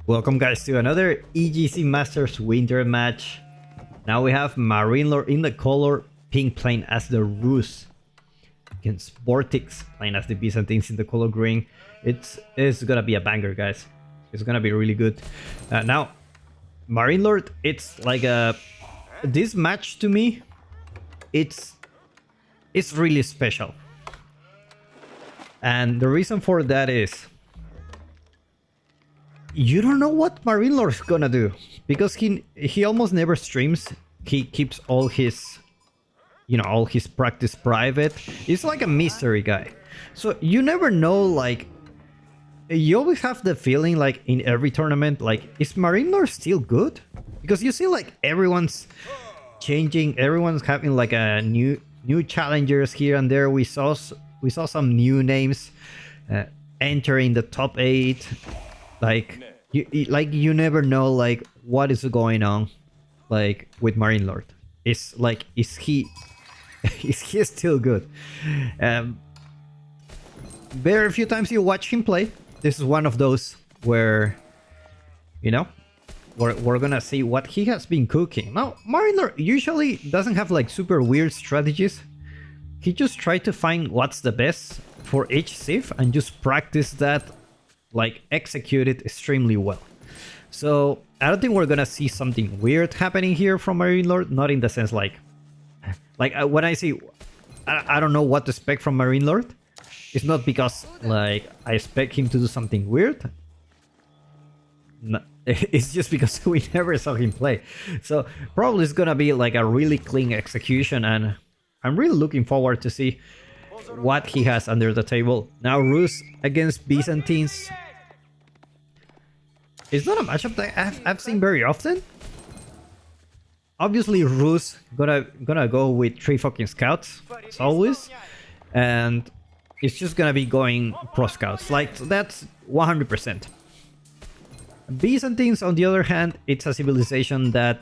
Welcome guys to another EGC Masters Winter match. Now we have MarineLorD in the color pink playing as the Rus against Vortix playing as the Byzantines in the color green. It's gonna be a banger, guys. It's gonna be really good. Now MarineLorD, it's like this match to me, it's really special, and the reason for that is you don't know what MarineLorD is gonna do, because he almost never streams. He keeps all his all his practice private. He's like a mystery guy, so you never know. Like, you always have the feeling, like in every tournament, like, is MarineLorD still good? Because you see, like, everyone's changing, everyone's having like a new challengers here and there. We saw some new names entering the top 8. Like you never know like what is going on, like, with MarineLorD. It's like, is he still good? Very few times you watch him play. This is one of those where we're gonna see what he has been cooking. Now MarineLorD usually doesn't have like super weird strategies. He just tried to find what's the best for each civ and just practice that, like execute it extremely well. So I don't think we're gonna see something weird happening here from MarineLorD. Not in the sense like when I say I don't know what to expect from MarineLorD, it's not because like I expect him to do something weird. No, it's just because we never saw him play. So probably it's gonna be like a really clean execution, and I'm really looking forward to see what he has under the table. Now Rus against Byzantines. It's not a matchup that I've seen very often. Obviously Rus gonna go with 3 fucking scouts as always, and it's just gonna be going pro scouts. Like, that's 100%. Byzantines, on the other hand, it's a civilization that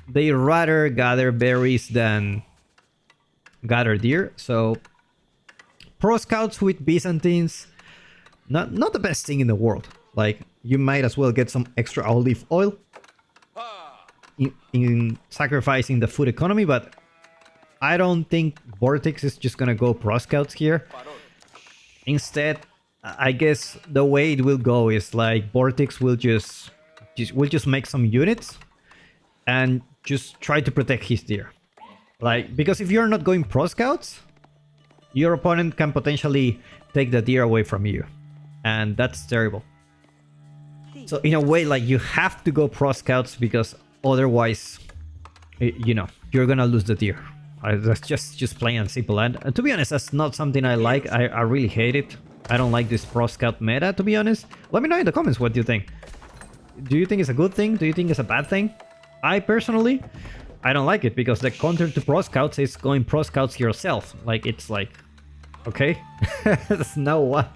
they rather gather berries than gather deer. So pro scouts with Byzantines, not the best thing in the world. Like, you might as well get some extra olive oil in sacrificing the food economy, but I don't think Vortix is just gonna go pro scouts here. Instead, I guess the way it will go is like Vortix will just make some units and just try to protect his deer. Like, because if you're not going pro scouts, your opponent can potentially take the deer away from you, and that's terrible. So in a way, like, you have to go pro scouts, because otherwise, you're gonna lose the deer. That's just plain and simple. And to be honest, that's not something I like. I really hate it. I don't like this pro scout meta, to be honest. Let me know in the comments what you think. Do you think it's a good thing? Do you think it's a bad thing? I personally, I don't like it, because the counter to pro scouts is going pro scouts yourself. Like, it's like, okay, that's not what.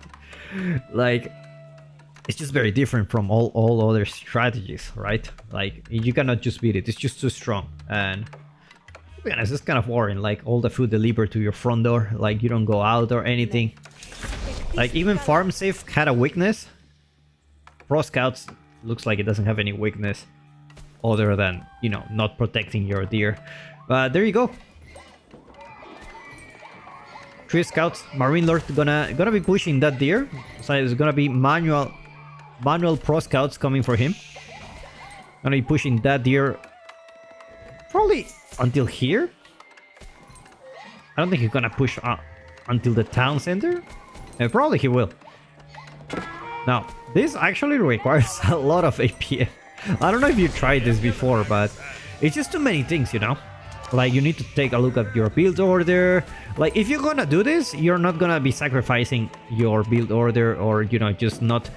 Like, it's just very different from all other strategies, right? Like, you cannot just beat it. It's just too strong. And to be honest, it's kind of boring. Like, all the food delivered to your front door. Like, you don't go out or anything. Like, even farm safe had a weakness. Pro scouts looks like it doesn't have any weakness other than, not protecting your deer. But there you go. 3 scouts. MarineLorD gonna be pushing that deer. So it's gonna be manual pro scouts coming for him. Gonna be pushing that deer probably until here. I don't think he's gonna push until the town center. Probably he will. Now, this actually requires a lot of APM. I don't know if you tried this before, but it's just too many things, Like, you need to take a look at your build order. Like, if you're gonna do this, you're not gonna be sacrificing your build order, or, just not,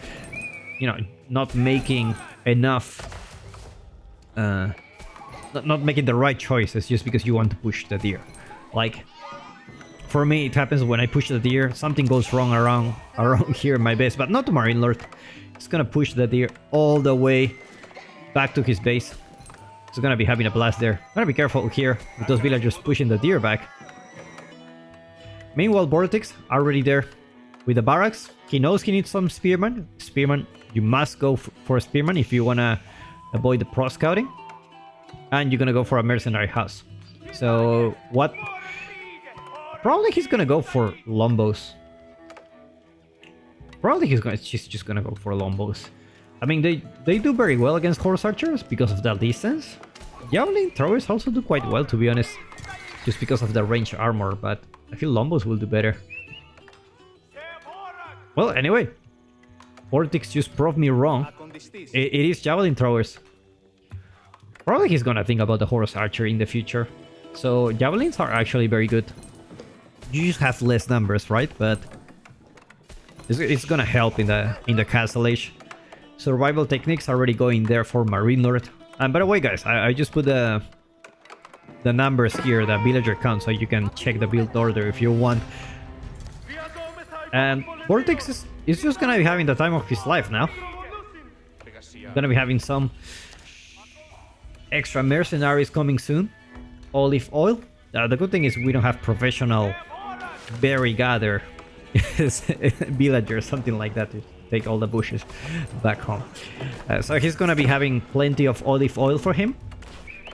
not making enough, not making the right choices just because you want to push the deer. Like, for me, it happens when I push the deer, something goes wrong around here in my base, but not to MarineLorD. It's gonna push the deer all the way back to his base. He's gonna be having a blast there. Gotta be careful here with those villagers pushing the deer back. Meanwhile, Vortix already there with the barracks. He knows he needs some spearmen. Spearmen You must go for a spearman if you want to avoid the pro scouting. And you're going to go for a mercenary house. So what? Probably he's going to go for longbows. Probably he's just going to go for longbows. I mean, they do very well against horse archers because of the distance. Javelin throwers also do quite well, to be honest. Just because of the range armor, but I feel longbows will do better. Well, anyway. Vortix just proved me wrong. It is javelin throwers. Probably he's gonna think about the horse archer in the future. So javelins are actually very good. You just have less numbers, right? But it's gonna help in the castle age. Survival techniques are already going there for MarineLorD. And by the way, guys, I just put the numbers here, the villager count, so you can check the build order if you want. And Vortix is just gonna be having the time of his life now. Gonna be having some extra mercenaries coming soon. Olive oil. The good thing is we don't have professional berry gather villagers, something like that, to take all the bushes back home. So he's gonna be having plenty of olive oil for him.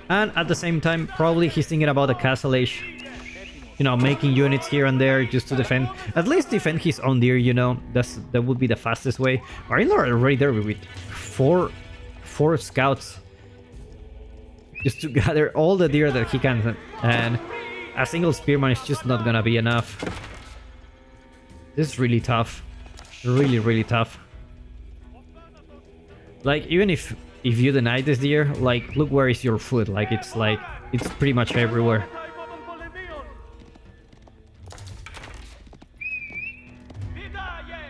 And at the same time, probably he's thinking about the castle age. You know, making units here and there just to defend. At least defend his own deer, you know. That would be the fastest way. MarineLorD already there with four scouts. Just to gather all the deer that he can. And a single spearman is just not gonna be enough. This is really tough. Really, really tough. Like, even if you deny this deer, like, look where is your food. Like, it's pretty much everywhere.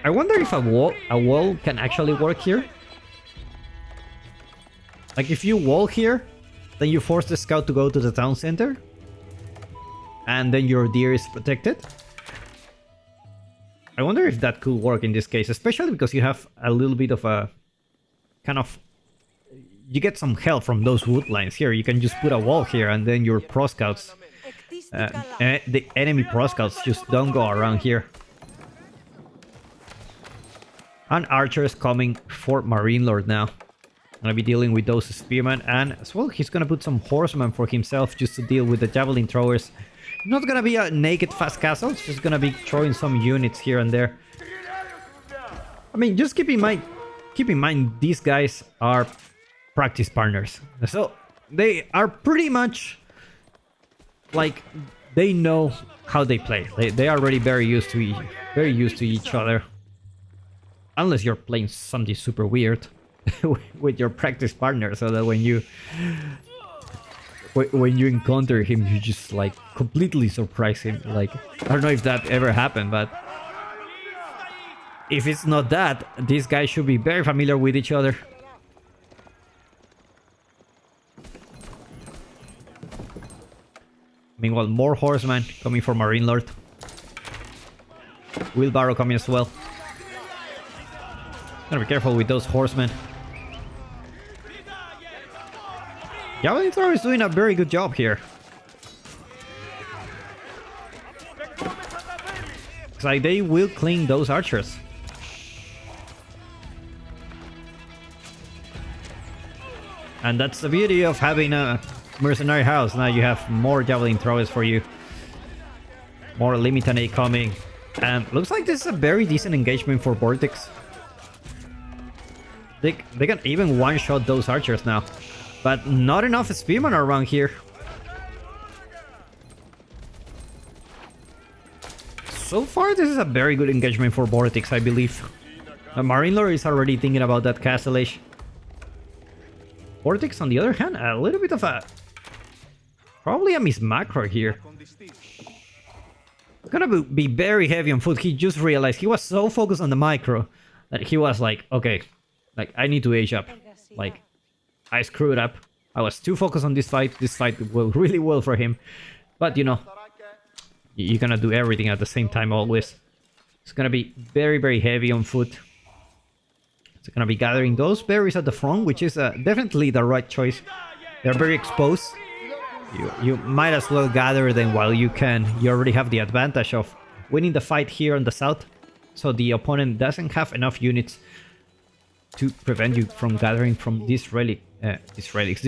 I wonder if a wall can actually work here. Like, if you wall here, then you force the scout to go to the town center. And then your deer is protected. I wonder if that could work in this case, especially because you have a little bit of a kind of... You get some help from those wood lines here. You can just put a wall here and then your pro scouts... the enemy pro scouts just don't go around here. And archers coming for MarineLorD now. Gonna be dealing with those spearmen, and as well he's gonna put some horsemen for himself just to deal with the javelin throwers. Not gonna be a naked fast castle, it's just gonna be throwing some units here and there. I mean, just keep in mind these guys are practice partners. So they are pretty much like they know how they play. They are already very used to each other. Unless you're playing something super weird with your practice partner, so that when you encounter him, you just like completely surprise him. Like, I don't know if that ever happened, but if it's not that, these guys should be very familiar with each other. Meanwhile, more horsemen coming for MarineLorD. Wheelbarrow coming as well. Gotta be careful with those horsemen. Javelin thrower is doing a very good job here. It's like they will clean those archers. And that's the beauty of having a mercenary house. Now you have more javelin throwers for you. More limited coming. And looks like this is a very decent engagement for Vortix. They can even one-shot those archers now. But not enough spearmen around here. So far, this is a very good engagement for Vortix, I believe. MarineLorD is already thinking about that castle age. Vortix, on the other hand, a little bit of a... Probably a mismacro here. Gonna be very heavy on foot. He just realized he was so focused on the micro that he was like, okay, like, I need to age up. Like, I screwed up. I was too focused on this fight. This fight went really well for him. But, you know, you're gonna do everything at the same time always. It's gonna be very, very heavy on foot. It's gonna be gathering those berries at the front, which is definitely the right choice. They're very exposed. You might as well gather them while you can. You already have the advantage of winning the fight here on the south. So the opponent doesn't have enough units to prevent you from gathering from these relics,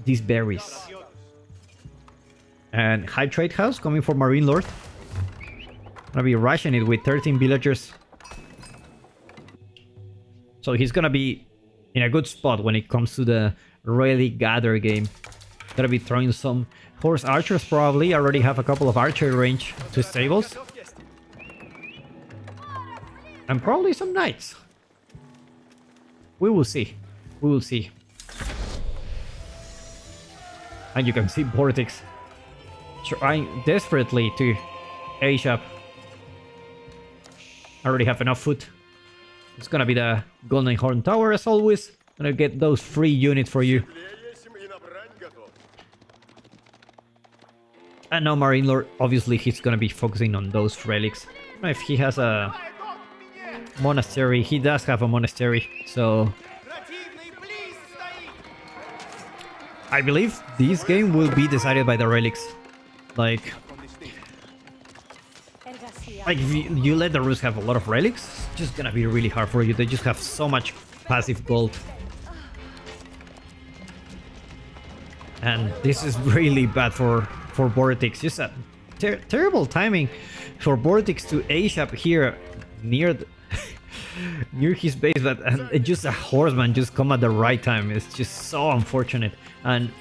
these berries. And high trade house coming for MarineLorD. Gonna be rushing it with 13 villagers. So he's gonna be in a good spot when it comes to the relic gather game. Gonna be throwing some horse archers probably. Already have a couple of archery range to stables. And probably some knights. We will see. We will see. And you can see Vortix trying desperately to age up. I already have enough food. It's gonna be the Golden Horn Tower as always. Gonna get those free units for you. And now MarineLorD, obviously he's gonna be focusing on those relics. I don't know if he has a monastery. He does have a monastery, so I believe this game will be decided by the relics. Like if you let the Rus have a lot of relics, it's just gonna be really hard for you. They just have so much passive gold. And this is really bad for Vortix. Just a terrible timing for Vortix to age up here near near his base, but just a horseman just come at the right time. It's just so unfortunate. And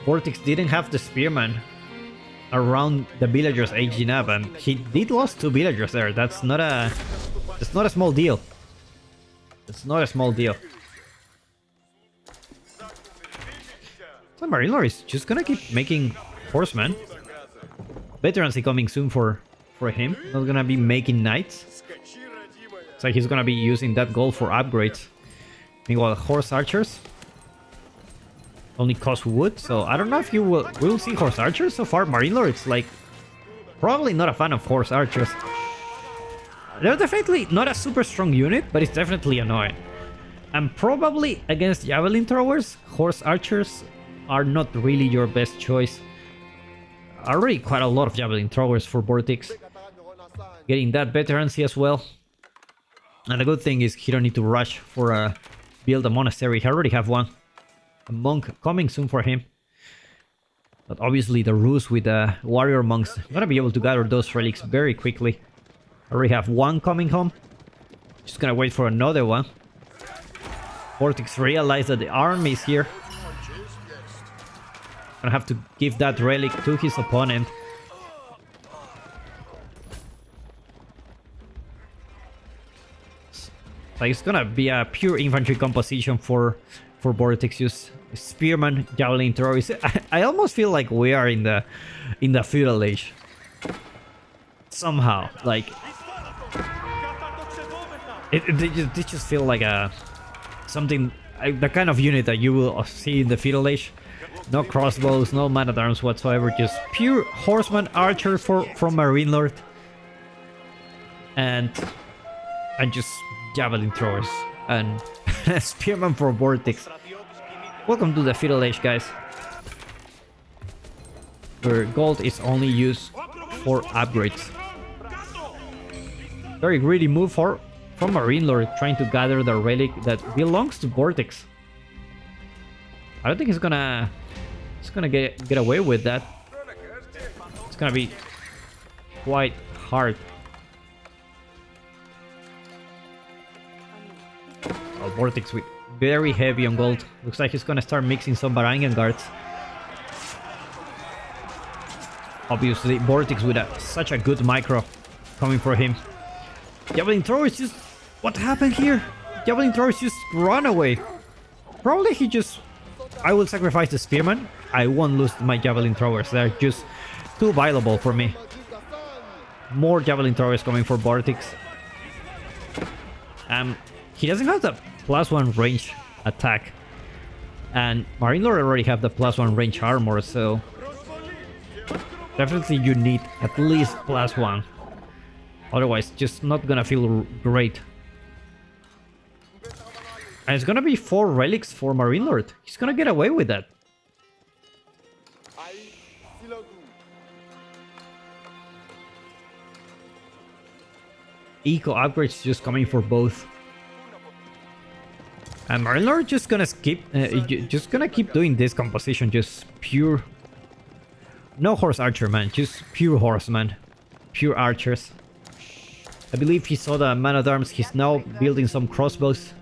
Vortix didn't have the spearman around the villagers aging up, and he did lost 2 villagers there. That's not a small deal. It's not a small deal. So MarineLorD is just gonna keep making horsemen. Veterancy coming soon for him. Not gonna be making knights. So he's gonna be using that gold for upgrades. Meanwhile, horse archers only cost wood, so I don't know if we'll see horse archers. So far, MarineLorD is like probably not a fan of horse archers. They're definitely not a super strong unit, but it's definitely annoying. And probably against javelin throwers, horse archers are not really your best choice. Already quite a lot of javelin throwers for Vortix. Getting that veterancy as well. And the good thing is he don't need to rush for build a monastery. He already have one. A monk coming soon for him. But obviously the Rus with the warrior monks gonna be able to gather those relics very quickly. I already have one coming home. Just gonna wait for another one. Vortix realized that the army is here. Gonna have to give that relic to his opponent. So it's gonna be a pure infantry composition for Vortix. Use spearman, javelin throwers. I almost feel like we are in the feudal age. Somehow, like they just feel like something, the kind of unit that you will see in the feudal age. No crossbows, no man-at-arms whatsoever. Just pure horseman archer from MarineLorD, and just javelin throwers and spearman for Vortix. Welcome to the feudal age, guys, where gold is only used for upgrades. Very greedy move from MarineLorD, trying to gather the relic that belongs to Vortix. I don't think he's gonna get away with that. It's gonna be quite hard. Oh, Vortix with very heavy on gold. Looks like he's gonna start mixing some Varangian guards. Obviously, Vortix with such a good micro coming for him. Javelin throwers just... What happened here? Javelin throwers just run away. Probably he just... I will sacrifice the spearman. I won't lose my javelin throwers. They're just too viable for me. More javelin throwers coming for Vortix. He doesn't have the +1 range attack. And MarineLorD already have the +1 range armor, so... Definitely you need at least +1. Otherwise, just not gonna feel great. And it's gonna be 4 relics for MarineLorD. He's gonna get away with that. Eco upgrades just coming for both. And MarineLorD just gonna skip, just gonna keep doing this composition, just pure. No horse archer, man, just pure horseman, pure archers. I believe he saw the man at arms. He's now building some crossbows.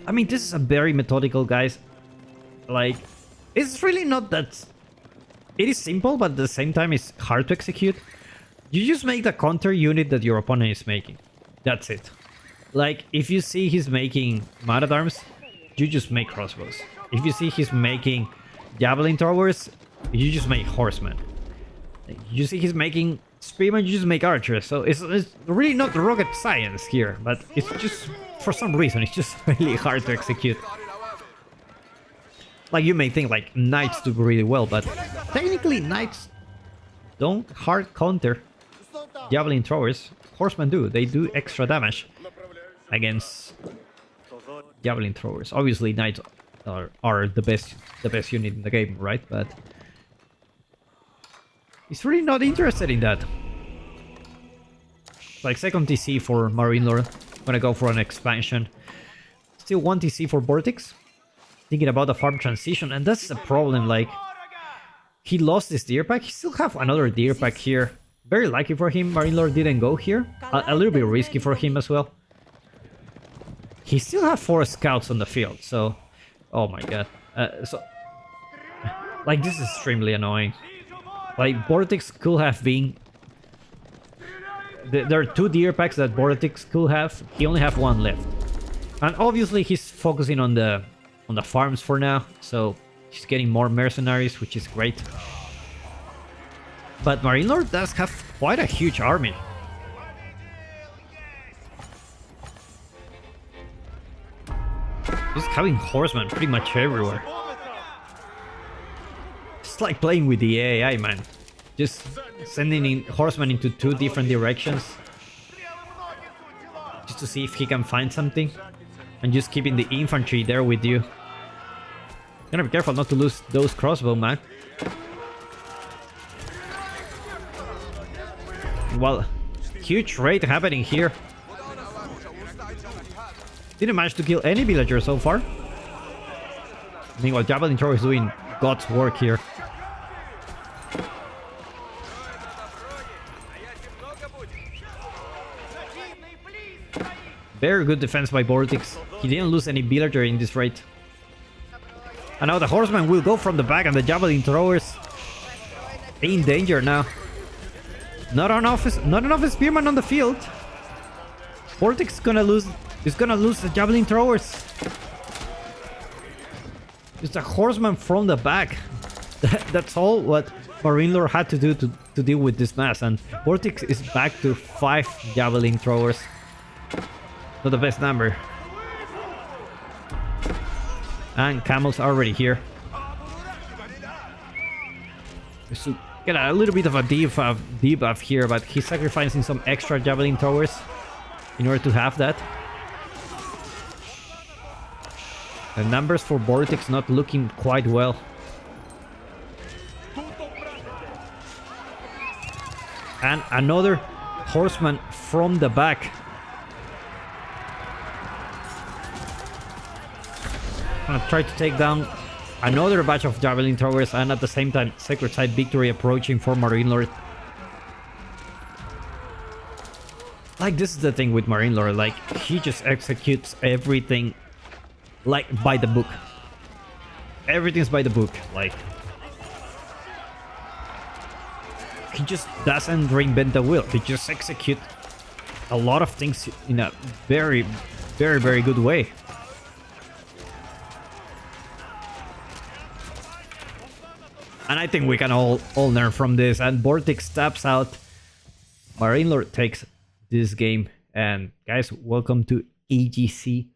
I mean, this is a very methodical, guys. Like, it's really not that. It is simple, but at the same time, it's hard to execute. You just make the counter unit that your opponent is making. That's it. Like, if you see he's making man-at-arms, you just make crossbows. If you see he's making javelin throwers, you just make horsemen. You see he's making spearmen, you just make archers. So it's really not rocket science here, but it's just, for some reason, it's just really hard to execute. Like, you may think, like, knights do really well, but technically knights don't hard counter javelin throwers. Horsemen do. They do extra damage against javelin throwers. Obviously, knights are the best unit in the game, right? But he's really not interested in that. Like, second TC for MarineLorD. Gonna go for an expansion. Still 1 TC for Vortix. Thinking about the farm transition, and that's the problem. Like, he lost this deer pack. He still have another deer pack here. Very lucky for him, MarineLorD didn't go here. A little bit risky for him as well. He still have 4 scouts on the field, so... Oh my god. Like, this is extremely annoying. Like, Vortix could have been... There are 2 deer packs that Vortix could have. He only have 1 left. And obviously he's focusing on the farms for now, so he's getting more mercenaries, which is great. But MarineLorD does have quite a huge army. Just having horsemen pretty much everywhere. It's like playing with the AI, man. Just sending in horsemen into 2 different directions. Just to see if he can find something. And just keeping the infantry there with you. Gotta be careful not to lose those crossbow, man. Well, huge raid happening here. Didn't manage to kill any villager so far. Meanwhile, Javelin Thrower is doing God's work here. Very good defense by Vortix. He didn't lose any villager in this raid. And now the horseman will go from the back, and the javelin throwers in danger now. Not enough spearmen on the field. Vortix is gonna lose the javelin throwers. Just a horseman from the back. That's all what MarineLorD had to do to deal with this mass, and Vortix is back to 5 javelin throwers. Not the best number. And camels are already here. So get a little bit of a debuff here, but he's sacrificing some extra javelin throwers in order to have that. The numbers for Vortix not looking quite well. And another horseman from the back. Gonna try to take down another batch of javelin throwers, and at the same time sacred side victory approaching for MarineLorD. Like, this is the thing with MarineLorD, like, he just executes everything like by the book. Everything's by the book. Like, he just doesn't reinvent the wheel. He just executes a lot of things in a very, very, very good way. And I think we can all learn from this. And Vortix taps out. MarineLorD takes this game. And guys, welcome to EGC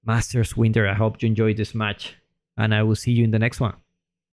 Masters Winter. I hope you enjoyed this match. And I will see you in the next one.